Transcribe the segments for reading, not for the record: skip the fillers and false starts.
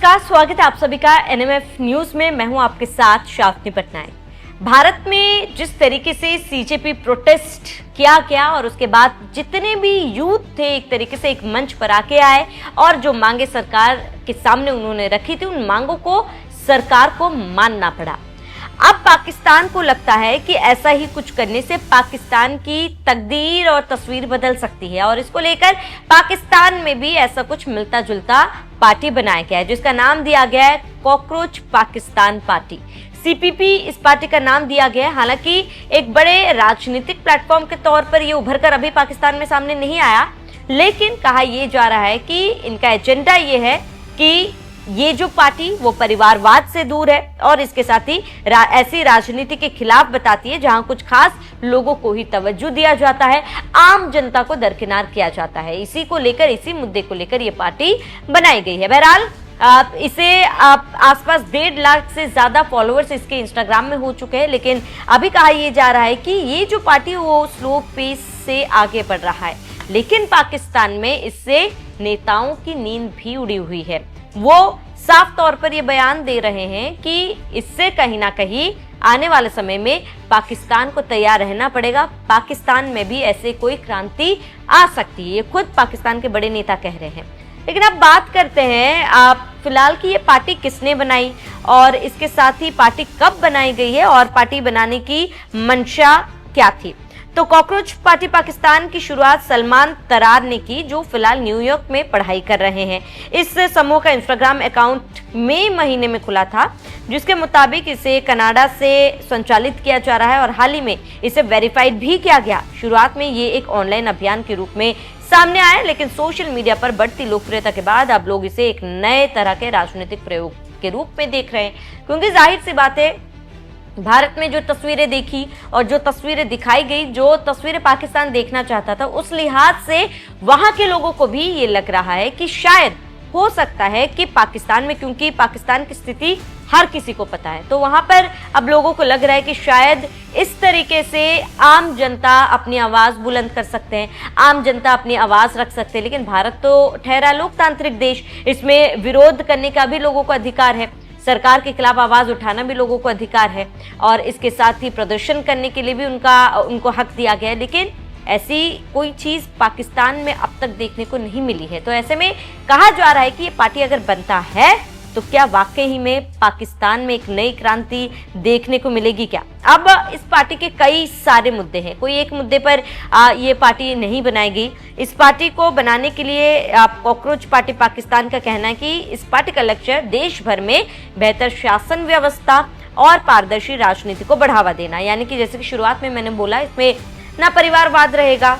नमस्कार, स्वागत है आप सभी का एनएमएफ न्यूज में। मैं हूं आपके साथ शालिनी पटनायक। भारत में जिस तरीके से सीजेपी प्रोटेस्ट किया गया और उसके बाद जितने भी यूथ थे एक तरीके से एक मंच पर आके आए और जो मांगे सरकार के सामने उन्होंने रखी थी, उन मांगों को सरकार को मानना पड़ा। अब पाकिस्तान को लगता है कि ऐसा ही कुछ करने से पाकिस्तान की तकदीर और तस्वीर बदल सकती है और इसको लेकर पाकिस्तान में भी ऐसा कुछ मिलता जुलता पार्टी बनाया गया है जिसका नाम दिया गया है कॉकरोच पाकिस्तान पार्टी। सीपीपी इस पार्टी का नाम दिया गया है। हालांकि एक बड़े राजनीतिक प्लेटफॉर्म के तौर पर ये उभर कर अभी पाकिस्तान में सामने नहीं आया, लेकिन कहा यह जा रहा है कि इनका एजेंडा ये है कि ये जो पार्टी वो परिवारवाद से दूर है और इसके साथ ही ऐसी राजनीति के खिलाफ बताती है जहां कुछ खास लोगों को ही तवज्जो दिया जाता है, आम जनता को दरकिनार किया जाता है। इसी को लेकर, इसी मुद्दे को लेकर ये पार्टी बनाई गई है। बहरहाल इसे आसपास 1.5 लाख से ज्यादा फॉलोअर्स इसके इंस्टाग्राम में हो चुके हैं, लेकिन अभी कहा यह जा रहा है कि ये जो पार्टी वो स्लो पेस से आगे बढ़ रहा है, लेकिन पाकिस्तान में इससे नेताओं की नींद भी उड़ी हुई है। वो साफ तौर पर ये बयान दे रहे हैं कि इससे कहीं ना कहीं आने वाले समय में पाकिस्तान को तैयार रहना पड़ेगा। पाकिस्तान में भी ऐसे कोई क्रांति आ सकती है, ये खुद पाकिस्तान के बड़े नेता कह रहे हैं। लेकिन अब बात करते हैं आप फिलहाल की ये पार्टी किसने बनाई और इसके साथ ही पार्टी कब बनाई गई है और पार्टी बनाने की मंशा क्या थी। तो कॉकरोच पार्टी पाकिस्तान की शुरुआत सलमान तरार ने की, जो फिलहाल न्यूयॉर्क में पढ़ाई कर रहे हैं। इस समूह का इंस्टाग्राम अकाउंट मई महीने में खुला था, जिसके मुताबिक इसे कनाडा से संचालित किया जा रहा है और हाल ही में इसे वेरीफाइड भी किया गया। शुरुआत में ये एक ऑनलाइन अभियान के रूप में सामने आया, लेकिन सोशल मीडिया पर बढ़ती लोकप्रियता के बाद अब लोग इसे एक नए तरह के राजनीतिक प्रयोग के रूप में देख रहे हैं, क्योंकि जाहिर सी बात है भारत में जो तस्वीरें देखी और जो तस्वीरें दिखाई गई, जो तस्वीरें पाकिस्तान देखना चाहता था, उस लिहाज से वहां के लोगों को भी ये लग रहा है कि शायद हो सकता है कि पाकिस्तान में, क्योंकि पाकिस्तान की स्थिति हर किसी को पता है, तो वहां पर अब लोगों को लग रहा है कि शायद इस तरीके से आम जनता अपनी आवाज बुलंद कर सकते हैं, आम जनता अपनी आवाज रख सकते हैं। लेकिन भारत तो ठहरा लोकतांत्रिक देश, इसमें विरोध करने का भी लोगों को अधिकार है, सरकार के खिलाफ आवाज उठाना भी लोगों को अधिकार है और इसके साथ ही प्रदर्शन करने के लिए भी उनको हक दिया गया है। लेकिन ऐसी कोई चीज पाकिस्तान में अब तक देखने को नहीं मिली है। तो ऐसे में कहा जा रहा है कि ये पार्टी अगर बनता है तो क्या वाकई ही में पाकिस्तान में एक नई क्रांति देखने को मिलेगी क्या। अब इस पार्टी के कई सारे मुद्दे हैं, कोई एक मुद्दे पर ये पार्टी नहीं बनाई गई। इस पार्टी को बनाने के लिए कॉकरोच पार्टी पाकिस्तान का कहना है कि इस पार्टी का लक्ष्य देश भर में बेहतर शासन व्यवस्था और पारदर्शी राजनीति को बढ़ावा देना। यानी कि जैसे कि शुरुआत में मैंने बोला, इसमें ना परिवारवाद रहेगा,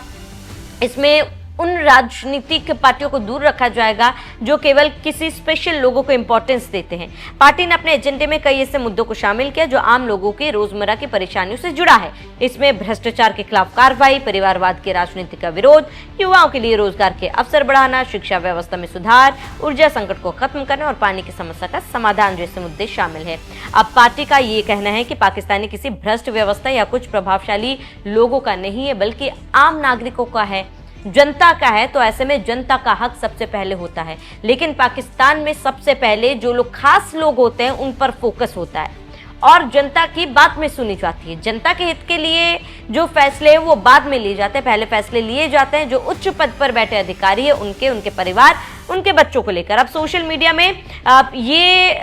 इसमें उन राजनीतिक पार्टियों को दूर रखा जाएगा जो केवल किसी स्पेशल लोगों को इंपॉर्टेंस देते हैं। पार्टी ने अपने एजेंडे में कई ऐसे मुद्दों को शामिल किया जो आम लोगों के रोजमर्रा की परेशानियों से जुड़ा है। इसमें भ्रष्टाचार के खिलाफ कार्रवाई, परिवारवाद की राजनीति का विरोध, युवाओं के लिए रोजगार के अवसर बढ़ाना, शिक्षा व्यवस्था में सुधार, ऊर्जा संकट को खत्म करना और पानी की समस्या का समाधान जैसे मुद्दे शामिल है। अब पार्टी का ये कहना है कि पाकिस्तानी किसी भ्रष्ट व्यवस्था या कुछ प्रभावशाली लोगों का नहीं है, बल्कि आम नागरिकों का है, जनता का है। तो ऐसे में जनता का हक सबसे पहले होता है। लेकिन पाकिस्तान में सबसे पहले जो लोग खास लोग होते हैं उन पर फोकस होता है और जनता की बात में सुनी जाती है। जनता के हित के लिए जो फैसले हैं वो बाद में लिए जाते हैं, पहले फैसले लिए जाते हैं जो उच्च पद पर बैठे अधिकारी है, उनके परिवार, उनके बच्चों को लेकर। अब सोशल मीडिया में ये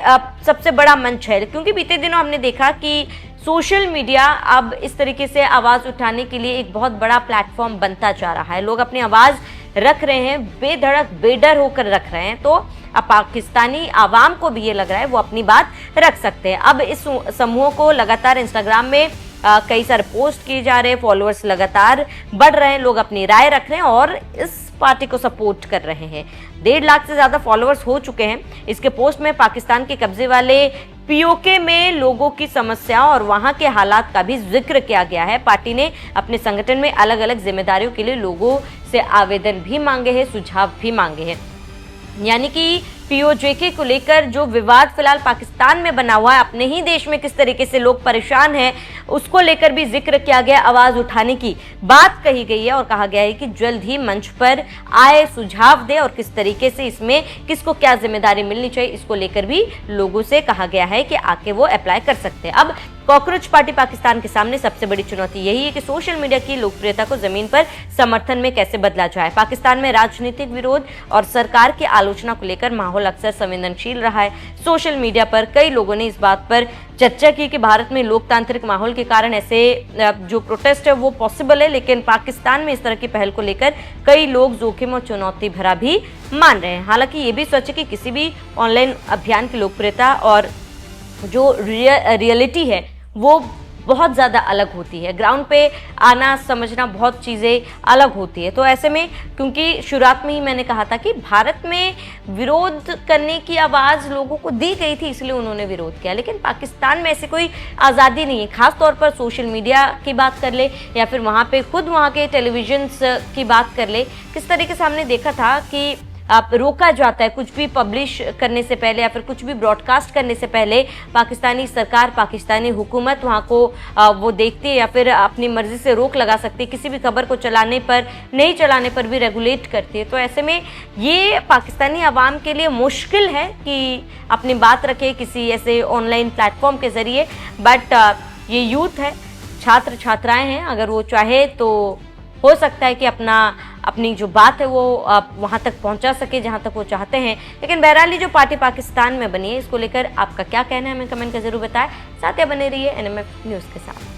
सबसे बड़ा मंच है, क्योंकि बीते दिनों हमने देखा कि सोशल मीडिया अब इस तरीके से आवाज उठाने के लिए एक बहुत बड़ा प्लेटफॉर्म बनता जा रहा है। लोग अपनी आवाज रख रहे हैं, बेधड़क बेडर होकर रख रहे हैं। तो अब पाकिस्तानी आवाम को भी ये लग रहा है वो अपनी बात रख सकते हैं। अब इस समूह को लगातार इंस्टाग्राम में कई सारे पोस्ट किए जा रहे हैं, फॉलोअर्स लगातार बढ़ रहे हैं, लोग अपनी राय रख रहे हैं और इस पार्टी को सपोर्ट कर रहे हैं। 1.5 लाख से ज्यादा फॉलोअर्स हो चुके हैं। इसके पोस्ट में पाकिस्तान के कब्जे वाले पीओके में लोगों की समस्या और वहां के हालात का भी जिक्र किया गया है। पार्टी ने अपने संगठन में अलग अलग जिम्मेदारियों के लिए लोगों से आवेदन भी मांगे हैं, सुझाव भी मांगे हैं। यानी कि पीओजेके को लेकर जो विवाद फिलहाल पाकिस्तान में बना हुआ है, अपने ही देश में किस तरीके से लोग परेशान हैं, उसको लेकर भी जिक्र किया गया, आवाज उठाने की बात कही गई है और कहा गया है कि जल्द ही मंच पर आए, सुझाव दे और किस तरीके से इसमें किसको क्या जिम्मेदारी मिलनी चाहिए, इसको लेकर भी लोगों से कहा गया है कि आके वो अप्लाई कर सकते हैं। अब कॉकरोच पार्टी पाकिस्तान के सामने सबसे बड़ी चुनौती यही है कि सोशल मीडिया की लोकप्रियता को जमीन पर समर्थन में कैसे बदला जाए। पाकिस्तान में राजनीतिक विरोध और सरकार की आलोचना को लेकर माहौल अक्सर संवेदनशील रहा है। सोशल मीडिया पर कई लोगों ने इस बात पर चर्चा की कि भारत में लोकतांत्रिक माहौल के कारण ऐसे जो प्रोटेस्ट है वो पॉसिबल है, लेकिन पाकिस्तान में इस तरह की पहल को लेकर कई लोग जोखिम और चुनौती भरा भी मान रहे हैं। हालांकि ये भी सच है कि किसी भी ऑनलाइन अभियान की लोकप्रियता और जो रियलिटी है वो बहुत ज़्यादा अलग होती है। ग्राउंड पे आना समझना बहुत चीज़ें अलग होती है। तो ऐसे में, क्योंकि शुरुआत में ही मैंने कहा था कि भारत में विरोध करने की आवाज़ लोगों को दी गई थी, इसलिए उन्होंने विरोध किया, लेकिन पाकिस्तान में ऐसी कोई आज़ादी नहीं है। खास तौर पर सोशल मीडिया की बात कर ले या फिर वहाँ पे खुद वहाँ के टेलीविजन्स की बात कर ले, किस तरीके से हमने देखा था कि आप रोका जाता है कुछ भी पब्लिश करने से पहले या फिर कुछ भी ब्रॉडकास्ट करने से पहले। पाकिस्तानी सरकार, पाकिस्तानी हुकूमत वहाँ को वो देखती है या फिर अपनी मर्जी से रोक लगा सकती है, किसी भी खबर को चलाने पर, नहीं चलाने पर भी रेगुलेट करती है। तो ऐसे में ये पाकिस्तानी आवाम के लिए मुश्किल है कि अपनी बात रखे किसी ऐसे ऑनलाइन प्लेटफॉर्म के ज़रिए, बट ये यूथ है, छात्र छात्राएँ हैं, अगर वो चाहे तो हो सकता है कि अपनी जो बात है वो वहाँ तक पहुँचा सके जहाँ तक वो चाहते हैं। लेकिन बहरहाल जो पार्टी पाकिस्तान में बनी है, इसको लेकर आपका क्या कहना है हमें कमेंट कर जरूर बताएं। साथ ही बने रहिए एनएमएफ न्यूज़ के साथ।